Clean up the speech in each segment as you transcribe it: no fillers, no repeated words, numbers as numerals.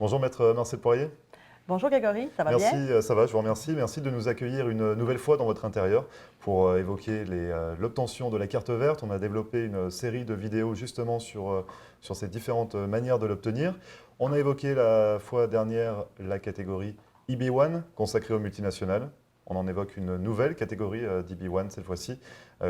Bonjour Maître Marcel Poirier. Bonjour Grégory, ça va Merci, bien? ça va, je vous remercie. Merci de nous accueillir une nouvelle fois dans votre intérieur pour évoquer l'obtention de la carte verte. On a développé une série de vidéos justement sur ces différentes manières de l'obtenir. On a évoqué la fois dernière la catégorie EB1 consacrée aux multinationales. On en évoque une nouvelle catégorie d'EB1 cette fois-ci,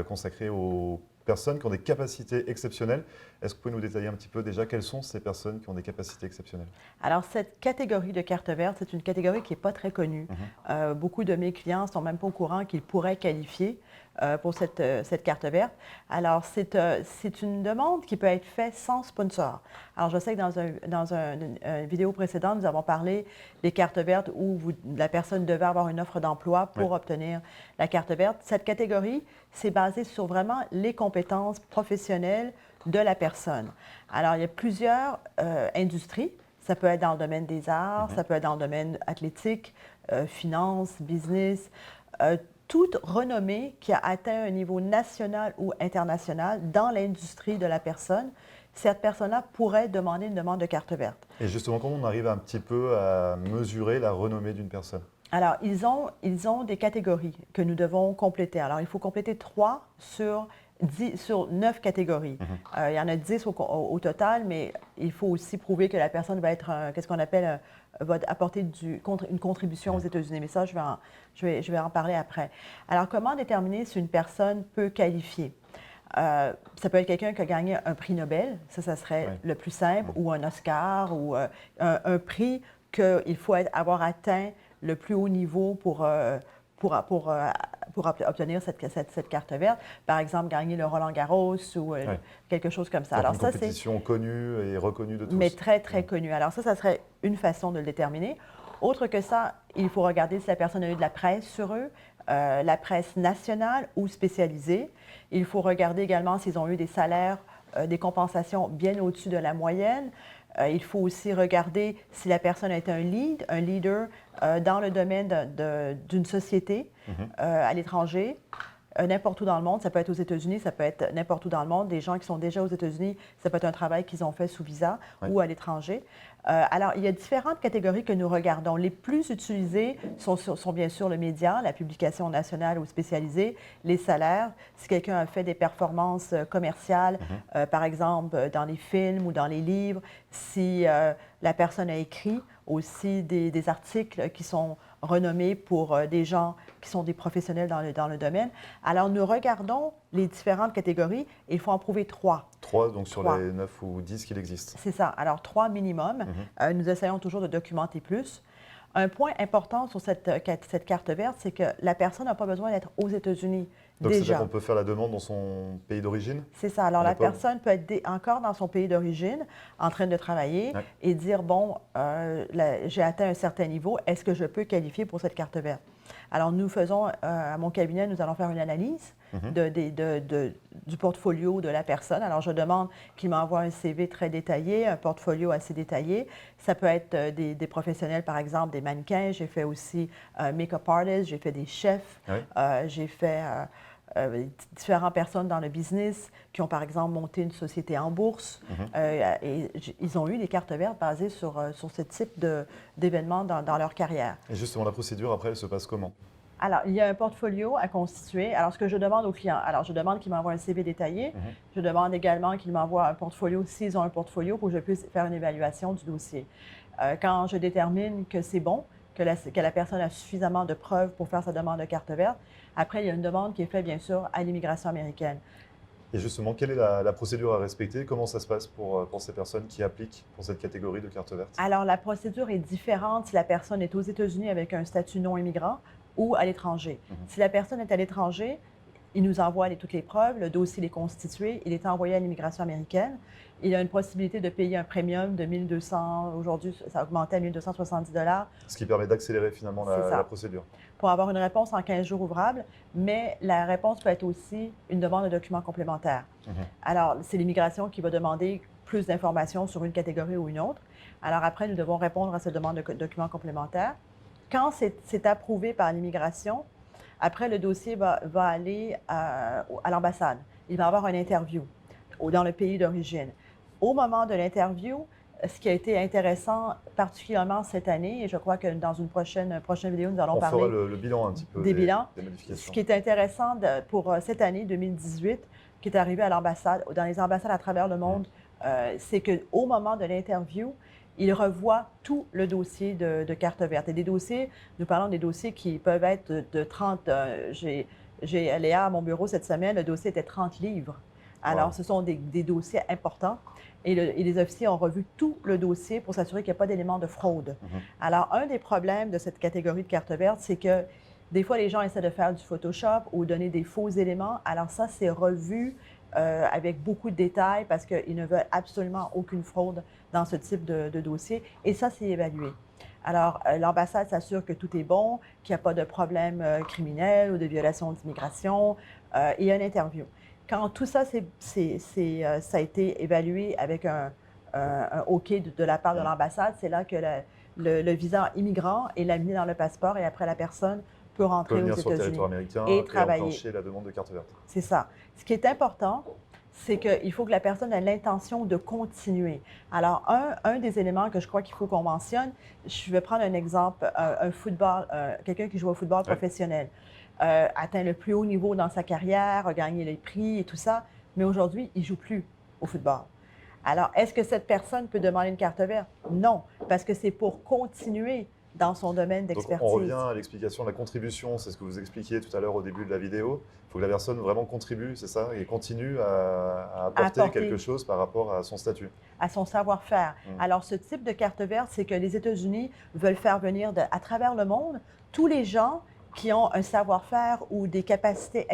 consacrée aux personnes qui ont des capacités exceptionnelles. Est-ce que vous pouvez nous détailler un petit peu déjà quelles sont ces personnes qui ont des capacités exceptionnelles? Alors, cette catégorie de carte verte, c'est une catégorie qui n'est pas très connue. Mhm. Beaucoup de mes clients ne sont même pas au courant qu'ils pourraient qualifier pour cette carte verte. Alors, c'est une demande qui peut être faite sans sponsor. Alors, je sais que une vidéo précédente, nous avons parlé des cartes vertes où la personne devait avoir une offre d'emploi pour Oui. obtenir la carte verte. Cette catégorie, c'est basé sur vraiment les compétences professionnelles de la personne. Alors, il y a plusieurs industries. Ça peut être dans le domaine des arts, ça peut être dans le domaine athlétique, finance, business, toute renommée qui a atteint un niveau national ou international dans l'industrie de la personne, cette personne-là pourrait demander une demande de carte verte. Et justement, comment on arrive un petit peu à mesurer la renommée d'une personne? Alors, ils ont des catégories que nous devons compléter. Alors, il faut compléter 3 sur 9 catégories. Il y en a 10 au total, mais il faut aussi prouver que la personne va être, qu'est-ce qu'on appelle, va apporter une contribution aux États-Unis. Mais ça, je vais en parler après. Alors, comment déterminer si une personne peut qualifier? Ça peut être quelqu'un qui a gagné un prix Nobel, ça serait Ouais. le plus simple, ou un Oscar, ou un prix qu'il faut avoir atteint le plus haut niveau pour obtenir cette carte verte. Par exemple, gagner le Roland-Garros ou Ouais. quelque chose comme ça. Donc Alors une ça, c'est compétition connue et reconnue de mais tous. très, très connu. Alors ça serait une façon de le déterminer. Autre que ça, il faut regarder si la personne a eu de la presse sur eux, la presse nationale ou spécialisée. Il faut regarder également s'ils ont eu des salaires, des compensations bien au-dessus de la moyenne. Il faut aussi regarder si la personne a été un leader dans le domaine d'une société à l'étranger. N'importe où dans le monde, ça peut être aux États-Unis, ça peut être n'importe où dans le monde. Des gens qui sont déjà aux États-Unis, ça peut être un travail qu'ils ont fait sous visa Ouais. ou à l'étranger. Alors, il y a différentes catégories que nous regardons. Les plus utilisées sont bien sûr le média, la publication nationale ou spécialisée, les salaires. Si quelqu'un a fait des performances commerciales, par exemple dans les films ou dans les livres, si la personne a écrit aussi des articles qui sont renommés pour des gens qui sont des professionnels dans le domaine. Alors, nous regardons les différentes catégories et il faut en prouver 3. 3 donc sur 3. les 9 ou 10 qu'il existe. C'est ça. Alors, 3 minimum. Nous essayons toujours de documenter plus. Un point important sur cette carte verte, c'est que la personne n'a pas besoin d'être aux États-Unis Donc c'est-à-dire qu'on déjà. peut faire la demande dans son pays d'origine? C'est ça. Alors, On n'est la pas... personne peut être encore dans son pays d'origine, en train de travailler Ouais. et dire, bon, j'ai atteint un certain niveau, est-ce que je peux qualifier pour cette carte verte? Alors, nous faisons, à mon cabinet, nous allons faire une analyse du portfolio de la personne. Alors, je demande qu'il m'envoie un CV très détaillé, un portfolio assez détaillé. Ça peut être des professionnels, par exemple, des mannequins. J'ai fait aussi make-up artist, j'ai fait des chefs, Ouais. j'ai fait différentes personnes dans le business qui ont, par exemple, monté une société en bourse. Ils ont eu des cartes vertes basées sur ce type d'événements dans leur carrière. Et justement, la procédure après, elle se passe comment? Alors, il y a un portfolio à constituer. Alors, ce que je demande aux clients, alors je demande qu'ils m'envoient un CV détaillé. Je demande également qu'ils m'envoient un portfolio, s'ils ont un portfolio, pour que je puisse faire une évaluation du dossier. Quand je détermine que c'est bon, que la personne a suffisamment de preuves pour faire sa demande de carte verte, après, il y a une demande qui est faite, bien sûr, à l'immigration américaine. Et justement, quelle est la procédure à respecter? Comment ça se passe pour ces personnes qui appliquent pour cette catégorie de carte verte? Alors, la procédure est différente si la personne est aux États-Unis avec un statut non immigrant ou à l'étranger. Si la personne est à l'étranger, il nous envoie toutes les preuves, le dossier est constitué, il est envoyé à l'immigration américaine. Il a une possibilité de payer un premium de 1 200, aujourd'hui ça a augmenté à 1 270 $. Ce qui permet d'accélérer finalement C'est ça. la procédure. Pour avoir une réponse en 15 jours ouvrables, mais la réponse peut être aussi une demande de documents complémentaires. Alors, c'est l'immigration qui va demander plus d'informations sur une catégorie ou une autre. Alors après, nous devons répondre à cette demande de documents complémentaires. Quand c'est approuvé par l'immigration, après, le dossier va aller à l'ambassade. Il va y avoir une interview dans le pays d'origine. Au moment de l'interview, ce qui a été intéressant, particulièrement cette année, et je crois que dans une prochaine vidéo, nous allons On parler fera le bilan un petit peu des bilans. des Ce modifications. qui est intéressant pour cette année 2018, qui est arrivé à l'ambassade, dans les ambassades à travers le monde, c'est qu'au moment de l'interview, il revoit tout le dossier de carte verte. Et des dossiers, nous parlons des dossiers qui peuvent être de 30... j'ai Léa à mon bureau cette semaine, le dossier était 30 livres. Alors, Wow. ce sont des dossiers importants. Et les officiers ont revu tout le dossier pour s'assurer qu'il n'y a pas d'éléments de fraude. Alors, un des problèmes de cette catégorie de carte verte, c'est que des fois, les gens essaient de faire du Photoshop ou donner des faux éléments. Alors ça, c'est revu avec beaucoup de détails parce qu'ils ne veulent absolument aucune fraude dans ce type de dossier. Et ça, c'est évalué. Alors, l'ambassade s'assure que tout est bon, qu'il n'y a pas de problème criminel ou de violation d'immigration. Et il y a une interview. Quand tout ça, ça a été évalué avec un OK de la part de l'ambassade, c'est là que le visa immigrant est laminé dans le passeport et après la personne peut rentrer aux Venir sur le États-Unis territoire américain et et travailler. enclencher la demande de carte verte. C'est ça. Ce qui est important, c'est qu'il faut que la personne ait l'intention de continuer. Alors, un des éléments que je crois qu'il faut qu'on mentionne, je vais prendre un exemple, un football, quelqu'un qui joue au football professionnel, atteint le plus haut niveau dans sa carrière, a gagné les prix et tout ça, mais aujourd'hui, il ne joue plus au football. Alors, est-ce que cette personne peut demander une carte verte? Non, parce que c'est pour continuer dans son domaine Donc d'expertise. on revient à l'explication de la contribution, c'est ce que vous expliquiez tout à l'heure au début de la vidéo. Il faut que la personne vraiment contribue, c'est ça, et continue à apporter quelque chose par rapport à son statut. À son savoir-faire. Alors, ce type de carte verte, c'est que les États-Unis veulent faire venir à travers le monde tous les gens qui ont un savoir-faire ou des capacités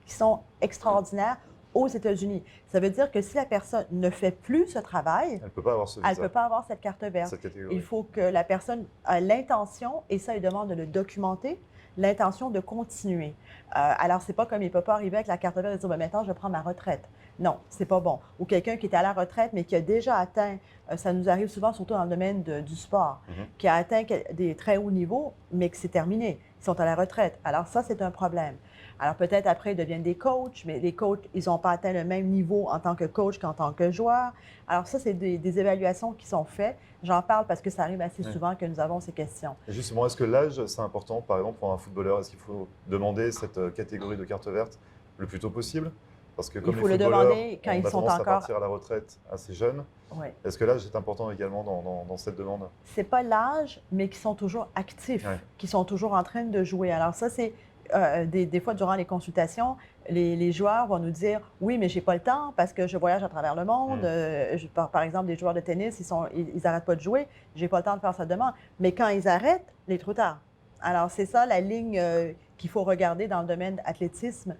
qui sont extraordinaires aux États-Unis. Ça veut dire que si la personne ne fait plus ce travail, elle ne peut pas avoir ce visa. Elle ne peut pas avoir cette carte verte. Il faut que la personne ait l'intention, et ça, il demande de le documenter, l'intention de continuer. Alors, ce n'est pas comme il ne peut pas arriver avec la carte verte et dire, maintenant, je prends ma retraite. Non, c'est pas bon. Ou quelqu'un qui est à la retraite, mais qui a déjà atteint, ça nous arrive souvent, surtout dans le domaine du sport, qui a atteint des très hauts niveaux, mais que c'est terminé. Ils sont à la retraite. Alors ça, c'est un problème. Alors peut-être après, ils deviennent des coachs, mais les coachs, ils n'ont pas atteint le même niveau en tant que coach qu'en tant que joueur. Alors ça, c'est des évaluations qui sont faites. J'en parle parce que ça arrive assez souvent que nous avons ces questions. Et justement, est-ce que l'âge, c'est important, par exemple, pour un footballeur? Est-ce qu'il faut demander cette catégorie de carte verte le plus tôt possible? Parce que comme il faut les le footballeurs, demander quand ils sont à encore partir à la retraite assez jeunes. Oui. Est-ce que l'âge est important également dans cette demande? C'est pas l'âge, mais qui sont toujours actifs, qui sont toujours en train de jouer. Alors ça, c'est des fois, durant les consultations, les joueurs vont nous dire « Oui, mais j'ai pas le temps parce que je voyage à travers le monde. Par exemple, des joueurs de tennis, ils n'arrêtent pas de jouer. J'ai pas le temps de faire cette demande. » Mais quand ils arrêtent, il est trop tard. Alors, c'est ça la ligne qu'il faut regarder dans le domaine de l'athlétisme,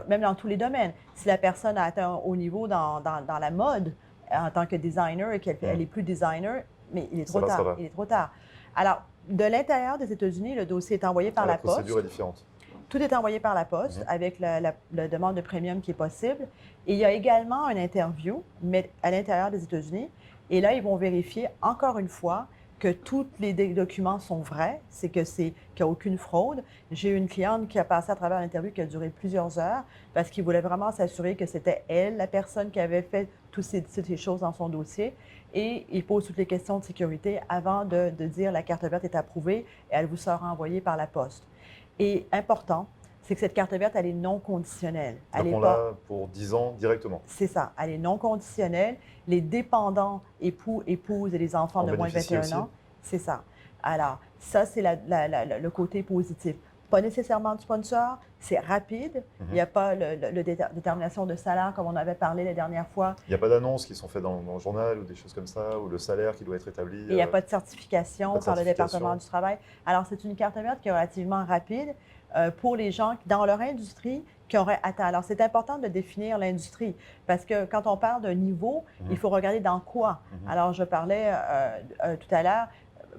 même dans tous les domaines. Si la personne a atteint un haut niveau dans la mode, en tant que designer et qu'elle est plus designer, mais il est trop tard. Il est trop tard. Alors, de l'intérieur des États-Unis, le dossier est envoyé par la poste. La procédure est différente. Tout est envoyé par la poste avec la demande de premium qui est possible. Et il y a également une interview, mais à l'intérieur des États-Unis. Et là, ils vont vérifier encore une fois que tous les documents sont vrais, c'est qu'il n'y a aucune fraude. J'ai eu une cliente qui a passé à travers l'interview qui a duré plusieurs heures parce qu'il voulait vraiment s'assurer que c'était elle, la personne qui avait fait toutes ces choses dans son dossier. Et il pose toutes les questions de sécurité avant de dire la carte verte est approuvée et elle vous sera envoyée par la poste. Et important, c'est que cette carte verte, elle est non conditionnelle. Donc on l'a pour 10 ans directement. C'est ça, elle est non conditionnelle. Les dépendants, époux, épouses et les enfants de moins de 21 ans, c'est ça. Alors, ça, c'est le côté positif. Pas nécessairement de sponsor, c'est rapide. Il n'y a pas de détermination de salaire comme on avait parlé la dernière fois. Il n'y a pas d'annonces qui sont faites dans le journal ou des choses comme ça, ou le salaire qui doit être établi. Il n'y a pas de certification par le département du travail. Alors, c'est une carte verte qui est relativement rapide pour les gens dans leur industrie qui auraient atteint. Alors, c'est important de définir l'industrie parce que quand on parle d'un niveau, il faut regarder dans quoi. Alors, je parlais tout à l'heure,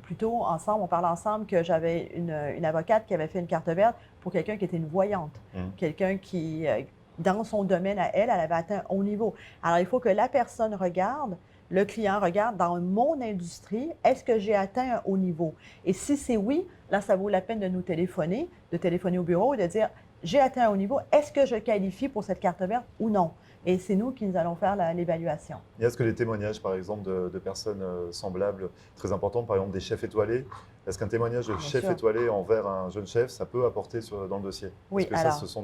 plutôt ensemble, on parlait ensemble que j'avais une avocate qui avait fait une carte verte pour quelqu'un qui était une voyante, quelqu'un qui, dans son domaine à elle avait atteint un haut niveau. Alors, il faut que la personne regarde, le client regarde dans mon industrie, est-ce que j'ai atteint un haut niveau? Et si c'est oui, là, ça vaut la peine de nous téléphoner, de téléphoner au bureau et de dire, j'ai atteint un haut niveau, est-ce que je qualifie pour cette carte verte ou non? et c'est nous qui nous allons faire l'évaluation. Et est-ce que les témoignages, par exemple, de personnes semblables, très importantes, par exemple des chefs étoilés, est-ce qu'un témoignage de Bien chef sûr. étoilé envers un jeune chef, ça peut apporter dans le dossier? Oui, Est-ce que ça, alors, ce sont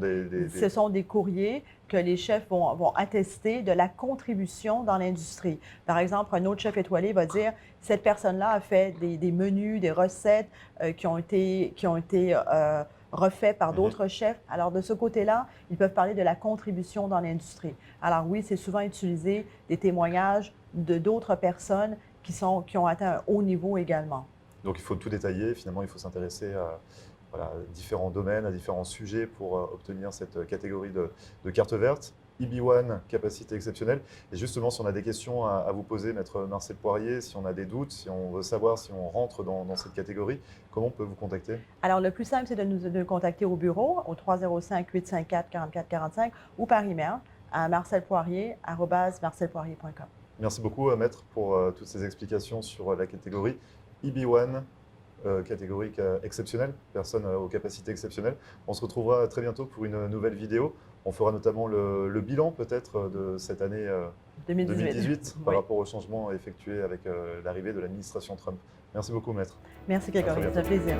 ce sont des courriers que les chefs vont attester de la contribution dans l'industrie. Par exemple, un autre chef étoilé va dire, cette personne-là a fait des menus, des recettes qui ont été refaits par Mhm. d'autres chefs. Alors, de ce côté-là, ils peuvent parler de la contribution dans l'industrie. Alors oui, c'est souvent utilisé des témoignages de d'autres personnes qui ont atteint un haut niveau également. Donc il faut tout détailler, finalement il faut s'intéresser à voilà, différents domaines, à différents sujets pour obtenir cette catégorie de carte verte. EB1, capacité exceptionnelle. Et justement, si on a des questions à vous poser, Maître Marcel Poirier, si on a des doutes, si on veut savoir si on rentre dans cette catégorie, comment on peut vous contacter? Alors, le plus simple, c'est de nous contacter au bureau au 305-854-4445 ou par email à marcelpoirier@marcelpoirier.com. Merci beaucoup, Maître, pour toutes ces explications sur la catégorie EB1, catégorie exceptionnelle, personne aux capacités exceptionnelles. On se retrouvera très bientôt pour une nouvelle vidéo. On fera notamment le bilan peut-être de cette année 2018. 2018 par Oui. rapport aux changements effectués avec l'arrivée de l'administration Trump. Merci beaucoup, Maître. Merci, À très Grégory. C'est un bientôt. plaisir.